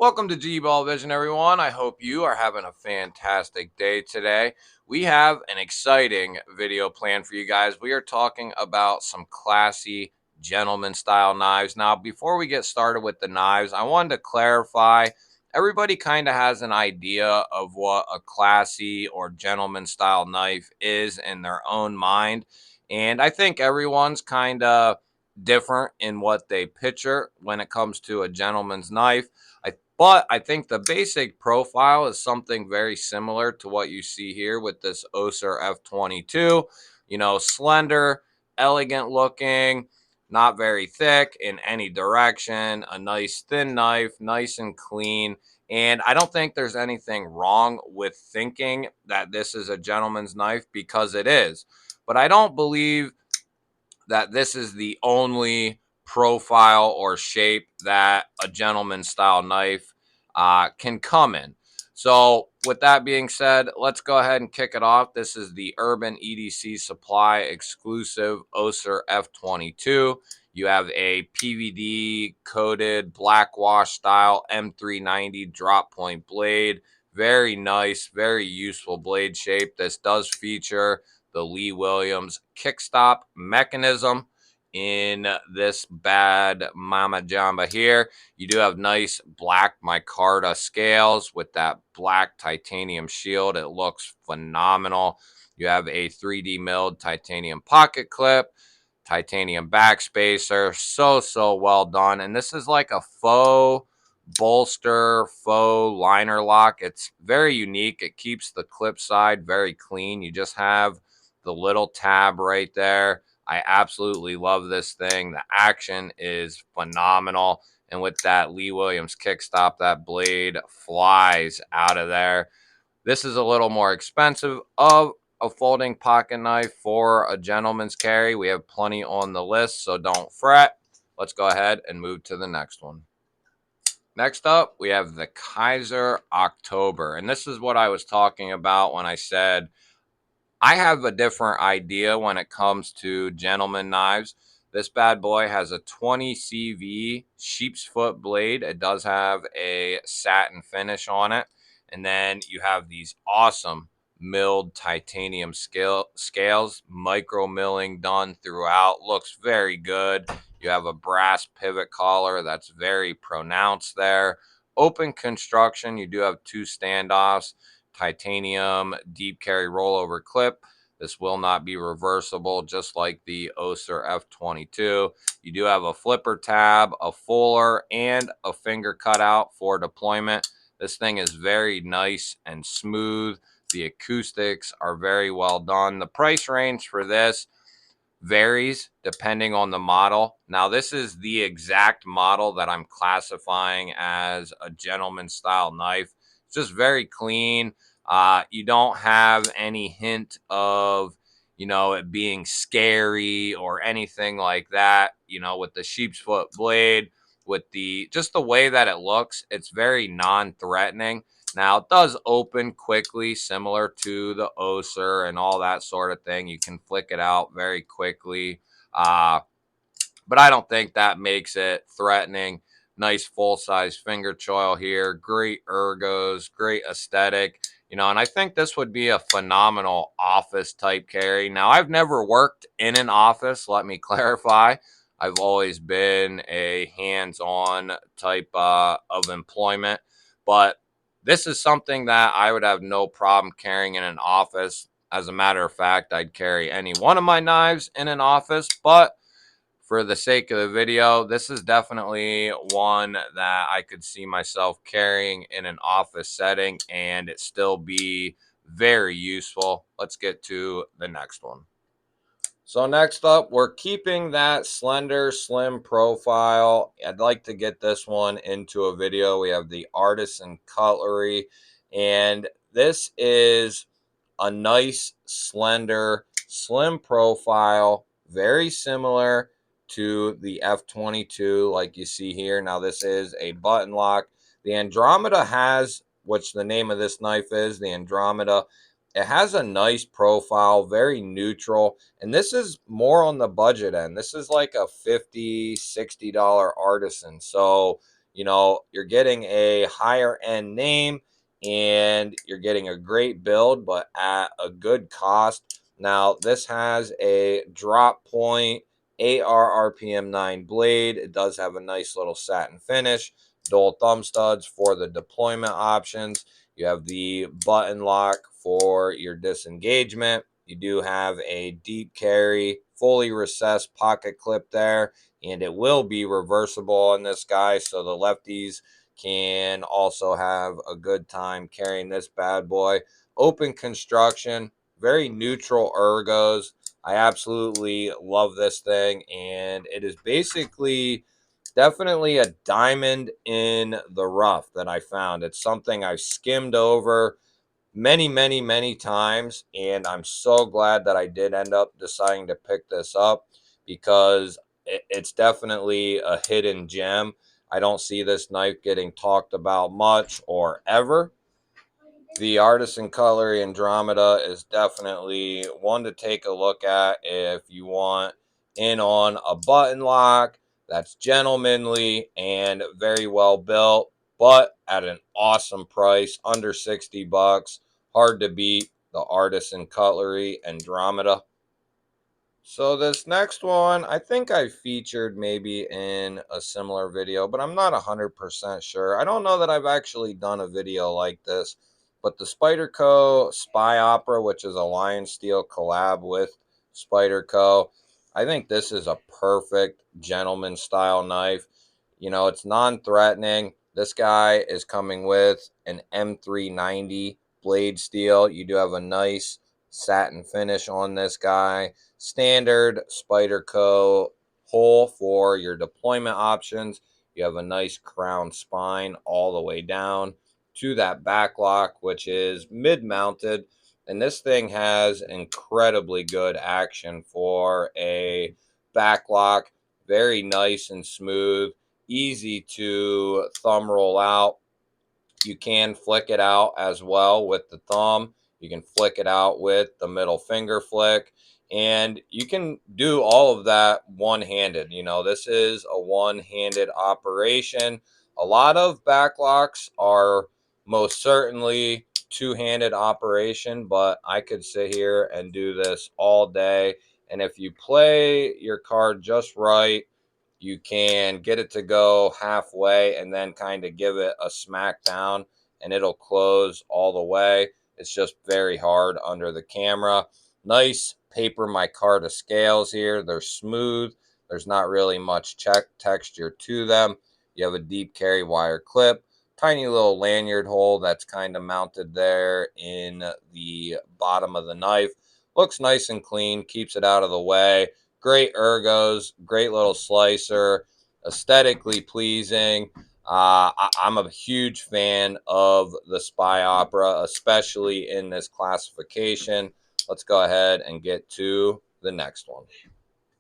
Welcome to GBALL VISION, everyone. I hope you are having a fantastic day today. We have an exciting video planned for you guys. We are talking about some classy gentleman style knives. Now, before we get started with the knives, I wanted to clarify, everybody kind of has an idea of what a classy or gentleman style knife is in their own mind. And I think everyone's kind of different in what they picture when it comes to a gentleman's knife. But I think the basic profile is something very similar to what you see here with this Oser F-22. You know, slender, elegant looking, not very thick in any direction, a nice thin knife, nice and clean. And I don't think there's anything wrong with thinking that this is a gentleman's knife, because it is. But I don't believe that this is the only profile or shape that a gentleman style knife can come in. So with that being said, let's go ahead and kick it off. This is the Urban EDC Supply exclusive Oser F-22. You have a PVD coated black wash style M390 drop point blade. Very nice, very useful blade shape. This does feature the Lee Williams kickstop mechanism in this bad mama jamba here. You do have nice black micarta scales with that black titanium shield. It looks phenomenal. You have a 3D milled titanium pocket clip, titanium backspacer. So well done. And this is like a faux bolster, faux liner lock. It's very unique. It keeps the clip side very clean. You just have the little tab right there. I absolutely love this thing. The action is phenomenal. And with that Lee Williams kickstop, that blade flies out of there. This is a little more expensive of a folding pocket knife for a gentleman's carry. We have plenty on the list, so don't fret. Let's go ahead and move to the next one. Next up, we have the Kizer October. And this is what I was talking about when I said I have a different idea when it comes to gentleman knives. This bad boy has a 20 CV sheep's foot blade. It does have a satin finish on it. And then you have these awesome milled titanium scales, micro milling done throughout. Looks very good. You have a brass pivot collar that's very pronounced there. Open construction. You do have two standoffs, titanium deep carry rollover clip. This will not be reversible, just like the Oser F-22. You do have a flipper tab, a fuller, and a finger cutout for deployment. This thing is very nice and smooth. The acoustics are very well done. The price range for this varies depending on the model. Now, this is the exact model that I'm classifying as a gentleman style knife. It's just very clean. You don't have any hint of, it being scary or anything like that. With the sheep's foot blade, with just the way that it looks, it's very non-threatening. Now, it does open quickly, similar to the Oser and all that sort of thing. You can flick it out very quickly, but I don't think that makes it threatening. Nice full-size finger choil here, great ergos, great aesthetic. And I think this would be a phenomenal office type carry. Now, I've never worked in an office, let me clarify. I've always been a hands-on type of employment, but this is something that I would have no problem carrying in an office. As a matter of fact, I'd carry any one of my knives in an office, but for the sake of the video, this is definitely one that I could see myself carrying in an office setting and it still be very useful. Let's get to the next one. So next up, we're keeping that slender, slim profile. I'd like to get this one into a video. We have the Artisan Cutlery, and this is a nice, slender, slim profile, very similar to the F-22 like you see here. Now, this is a button lock. The Andromeda has, which the name of this knife is, the Andromeda. It has a nice profile, very neutral, and this is more on the budget end. This is like a $50, $60 Artisan. So, You know, you're getting a higher end name and you're getting a great build, but at a good cost. Now, this has a drop point AR RPM 9 blade. It does have a nice little satin finish, dual thumb studs for the deployment options. You have the button lock for your disengagement. You do have a deep carry, fully recessed pocket clip there, and it will be reversible on this guy, so the lefties can also have a good time carrying this bad boy. Open construction, very neutral ergos. I absolutely love this thing, and it is basically definitely a diamond in the rough that I found. It's something I've skimmed over many times, and I'm so glad that I did end up deciding to pick this up because it's definitely a hidden gem. I don't see this knife getting talked about much or ever. The Artisan Cutlery Andromeda is definitely one to take a look at if you want in on a button lock that's gentlemanly and very well built, but at an awesome price, under 60 bucks. Hard to beat the Artisan Cutlery Andromeda. So this next one, I think I featured maybe in a similar video, but I'm not 100% sure. I don't know that I've actually done a video like this, but the Spyderco Spyopera, which is a Lion Steel collab with Spyderco, I think this is a perfect gentleman style knife. You know, it's non-threatening. This guy is coming with an M390 blade steel. You do have a nice satin finish on this guy. Standard Spyderco hole for your deployment options. You have a nice crown spine all the way down to that back lock, which is mid-mounted. And this thing has incredibly good action for a back lock. Very nice and smooth, easy to thumb roll out. You can flick it out as well with the thumb. You can flick it out with the middle finger flick. And you can do all of that one-handed. You know, this is a one-handed operation. A lot of backlocks are most certainly two-handed operation, but I could sit here and do this all day. And if you play your card just right, you can get it to go halfway and then kind of give it a smack down and it'll close all the way. It's just very hard under the camera. Nice paper micarta scales here. They're smooth. There's not really much texture to them. You have a deep carry wire clip, tiny little lanyard hole that's kind of mounted there in the bottom of the knife. Looks nice and clean, keeps it out of the way. Great ergos, great little slicer, aesthetically pleasing. I'm a huge fan of the Spyopera, especially in this classification. Let's go ahead and get to the next one.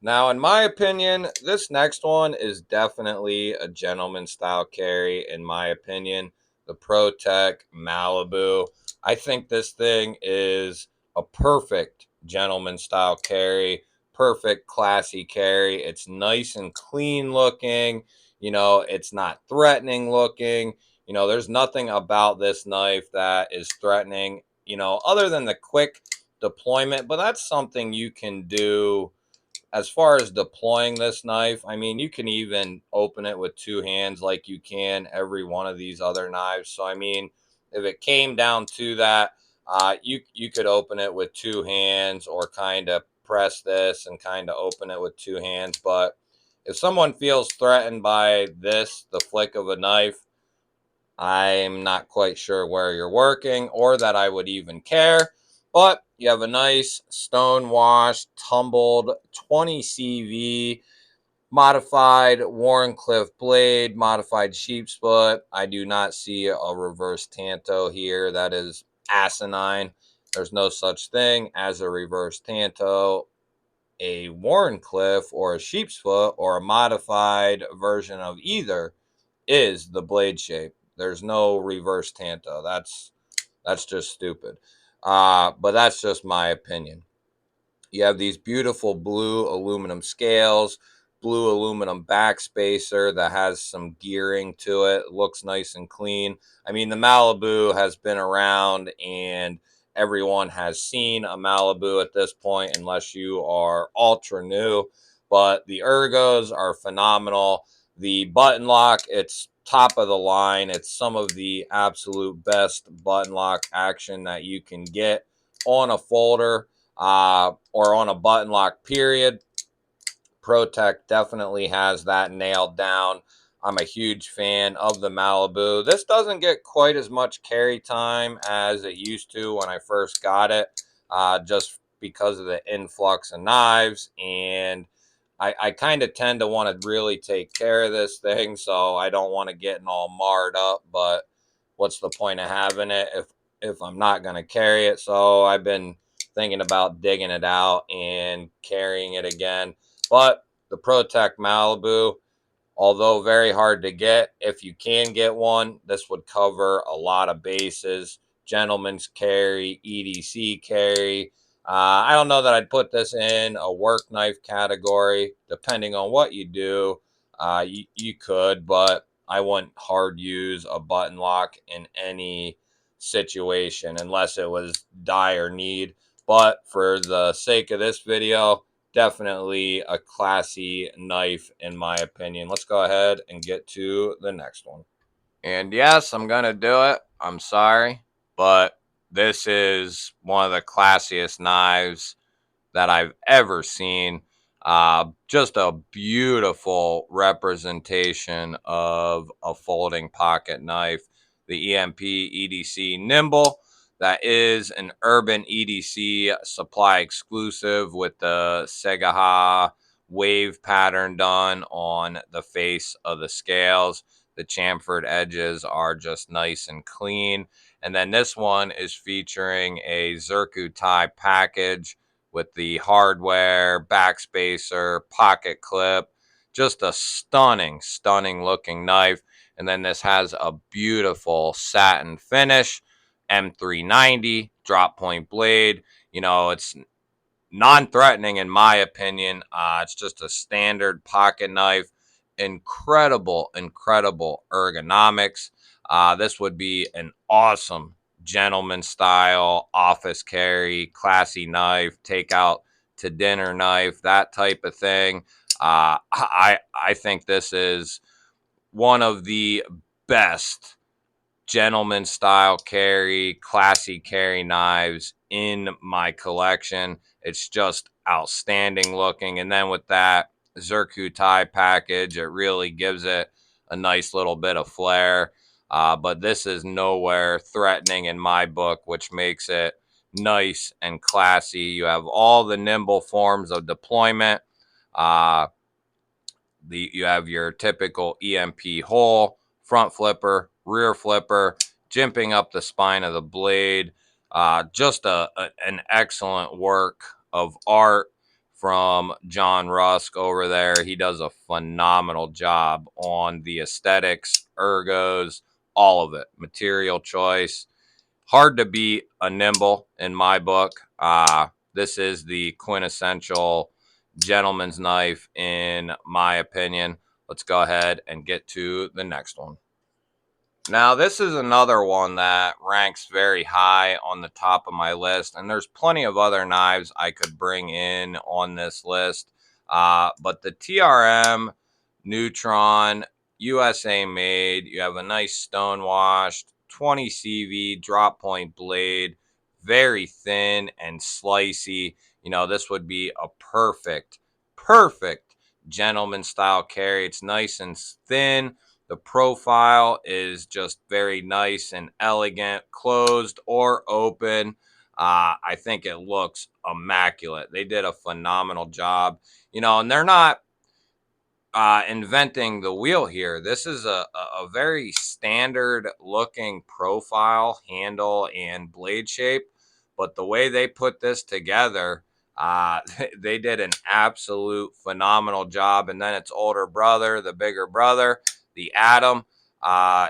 Now, in my opinion, this next one is definitely a gentleman style carry, in my opinion. The Protech Malibu. I think this thing is a perfect gentleman style carry, perfect classy carry. It's nice and clean looking. You know, it's not threatening looking. You know, there's nothing about this knife that is threatening, you know, other than the quick deployment, but that's something you can do as far as deploying this knife. I mean, you can even open it with two hands like you can every one of these other knives. So, I mean, if it came down to that, you could open it with two hands or kind of press this and kind of open it with two hands. But if someone feels threatened by this, the flick of a knife, I'm not quite sure where you're working or that I would even care. But you have a nice stone washed, tumbled 20 CV modified Warncliffe blade, modified sheep's foot. I do not see a reverse tanto here. That is asinine. There's no such thing as a reverse tanto. A Warncliffe or a sheep's foot or a modified version of either is the blade shape. There's no reverse tanto. That's just stupid. But that's just my opinion. You have these beautiful blue aluminum scales, blue aluminum backspacer that has some gearing to it. It looks nice and clean. I mean, the Malibu has been around and everyone has seen a Malibu at this point, unless you are ultra new. But the ergos are phenomenal. The button lock, it's top of the line. It's some of the absolute best button lock action that you can get on a folder or on a button lock, period. Protech definitely has that nailed down. I'm a huge fan of the Malibu. This doesn't get quite as much carry time as it used to when I first got it, just because of the influx of knives. And I kind of tend to want to really take care of this thing, so I don't want to get all marred up. But what's the point of having it if I'm not going to carry it? So I've been thinking about digging it out and carrying it again. But the Protech Malibu, although very hard to get, if you can get one, this would cover a lot of bases. Gentleman's carry, EDC carry. I don't know that I'd put this in a work knife category. Depending on what you do, you could, but I wouldn't hard use a button lock in any situation unless it was dire need. But for the sake of this video, definitely a classy knife in my opinion. Let's go ahead and get to the next one. And yes, I'm going to do it. I'm sorry, but this is one of the classiest knives that I've ever seen. Just a beautiful representation of a folding pocket knife. The EMP EDC Nimble. That is an urban EDC supply exclusive with the Segaha wave pattern done on the face of the scales. The chamfered edges are just nice and clean. And then this one is featuring a Zirku tie package with the hardware, backspacer, pocket clip. Just a stunning, stunning looking knife. And then this has a beautiful satin finish, M390, drop point blade. You know, it's non-threatening in my opinion. It's just a standard pocket knife. Incredible, incredible ergonomics. This would be an awesome gentleman style office carry, classy knife, take out to dinner knife, that type of thing. I think this is one of the best gentleman style carry, classy carry knives in my collection. It's just outstanding looking. And then with that Zirku tie package, it really gives it a nice little bit of flair. But this is nowhere threatening in my book, which makes it nice and classy. You have all the nimble forms of deployment. Uh, you have your typical EMP hole, front flipper, rear flipper, jimping up the spine of the blade. Just an excellent work of art from John Rusk over there. He does a phenomenal job on the aesthetics, ergos, all of it. Material choice. Hard to beat a Nimble in my book. This is the quintessential gentleman's knife in my opinion. Let's go ahead and get to the next one. Now, this is another one that ranks very high on the top of my list, and there's plenty of other knives I could bring in on this list. But the TRM Neutron, USA made, you have a nice stonewashed 20 CV drop point blade, very thin and slicey. You know, this would be a perfect gentleman style carry. It's nice and thin. The profile is just very nice and elegant, closed or open. I think it looks immaculate. They did a phenomenal job, you know, and they're not inventing the wheel here. This is a very standard looking profile, handle, and blade shape. But the way they put this together, they did an absolute phenomenal job. And then its older brother, the bigger brother, the Atom,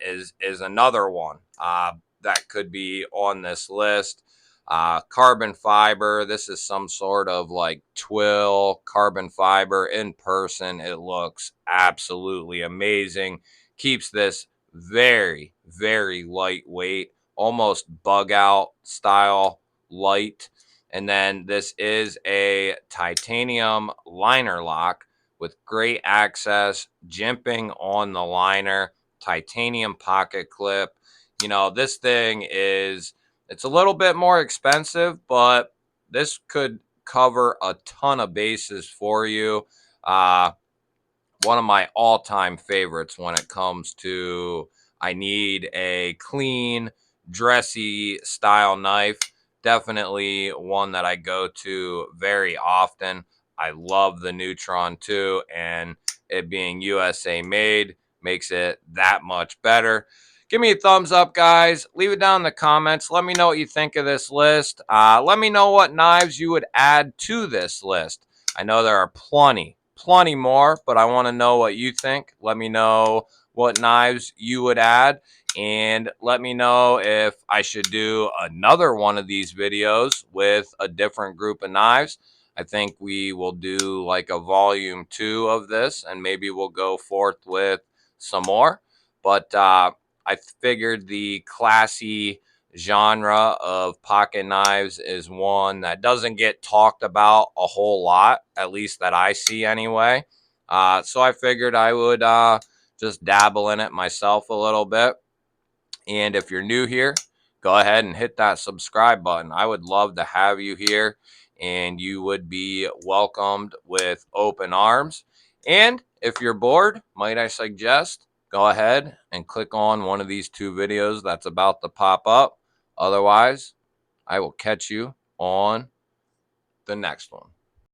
is another one that could be on this list. Carbon fiber. This is some sort of like twill carbon fiber. In person, it looks absolutely amazing. Keeps this very, very lightweight, almost bug out style light. And then this is a titanium liner lock with great access, jimping on the liner, titanium pocket clip. You know, this thing is, it's a little bit more expensive, but this could cover a ton of bases for you. One of my all-time favorites when it comes to I need a clean, dressy style knife. Definitely one that I go to very often. I love the Neutron too, and it being USA made makes it that much better. Give me a thumbs up, guys. Leave it down in the comments. Let me know what you think of this list. Let me know what knives you would add to this list. I know there are plenty more, but I want to know what you think. Let me know what knives you would add, and let me know if I should do another one of these videos with a different group of knives. I think we will do like a volume 2 of this, and maybe we'll go forth with some more. But I figured the classy genre of pocket knives is one that doesn't get talked about a whole lot, at least that I see anyway. So I figured I would just dabble in it myself a little bit. And if you're new here, go ahead and hit that subscribe button. I would love to have you here, and you would be welcomed with open arms. And if you're bored, might I suggest, go ahead and click on one of these 2 videos that's about to pop up. Otherwise, I will catch you on the next one.